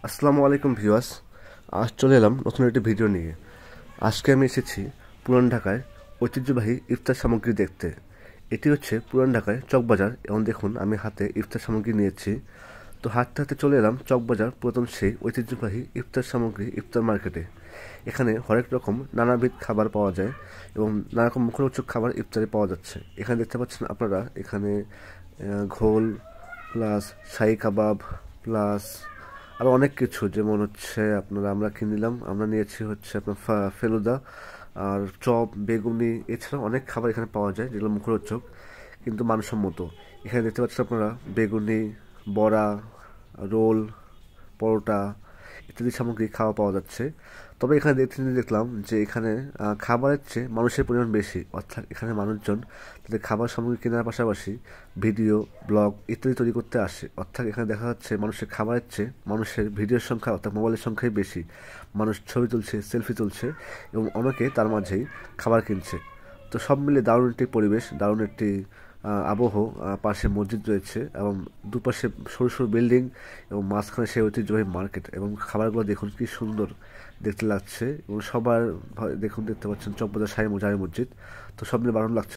আসসালামু আলাইকুম ভিউয়ার্স। আজ চলে এলাম নতুন একটি ভিডিও নিয়ে। আজকে আমি এসেছি পুরান ঢাকায় ঐতিহ্যবাহী ইফতার সামগ্রী দেখতে। এটি হচ্ছে পুরান ঢাকায় চকবাজার এবং দেখুন আমি হাতে ইফতার সামগ্রী নিয়েছি। তো হাঁটতে হাঁটতে চলে এলাম চকবাজার পুরাতন সেই ঐতিহ্যবাহী ইফতার সামগ্রী ইফতার মার্কেটে। এখানে হরেক রকম নানাবিধ খাবার পাওয়া যায় এবং নানা রকম মুখরোচক খাবার ইফতারে পাওয়া যাচ্ছে। এখানে দেখতে পাচ্ছেন আপনারা, এখানে ঘোল প্লাস শাহী কাবাব প্লাস আরও অনেক কিছু, যেমন হচ্ছে আমরা কিনে নিলাম, আমরা নিয়েছি হচ্ছে আপনার ফেলুদা আর চপ বেগুনি, এছাড়াও অনেক খাবার এখানে পাওয়া যায় যেগুলো মুখরোচক কিন্তু মানসম্মত। এখানে দেখতে পাচ্ছেন আপনারা বেগুনি, বড়া, রোল, পরোটা ইত্যাদি সামগ্রী খাওয়া পাওয়া যাচ্ছে। তবে এখানে দেখলাম যে এখানে খাবারের চেয়ে মানুষের পরিমাণ বেশি, অর্থাৎ এখানে মানুষজন তাদের খাবার সামগ্রী কেনার পাশাপাশি ভিডিও ব্লগ ইত্যাদি তৈরি করতে আসে। অর্থাৎ এখানে দেখা যাচ্ছে মানুষের খাবারের চেয়ে মানুষের ভিডিওর সংখ্যা অর্থাৎ মোবাইলের সংখ্যাই বেশি। মানুষ ছবি তুলছে, সেলফি তুলছে এবং অনেকে তার মাঝেই খাবার কিনছে। তো সব মিলে দারুণ একটি পরিবেশ, দারুণ একটি আবহ। পাশে মসজিদ রয়েছে এবং দুপাশে সরু সরু বিল্ডিং এবং মাঝখানে সেই ঐতিহ্যবাহী মার্কেট এবং খাবারগুলো দেখুন কি সুন্দর দেখতে লাগছে এবং সবার দেখতে পাচ্ছেন চকবাজার জামে মসজিদ। তো সব মিলে দারুণ লাগছে।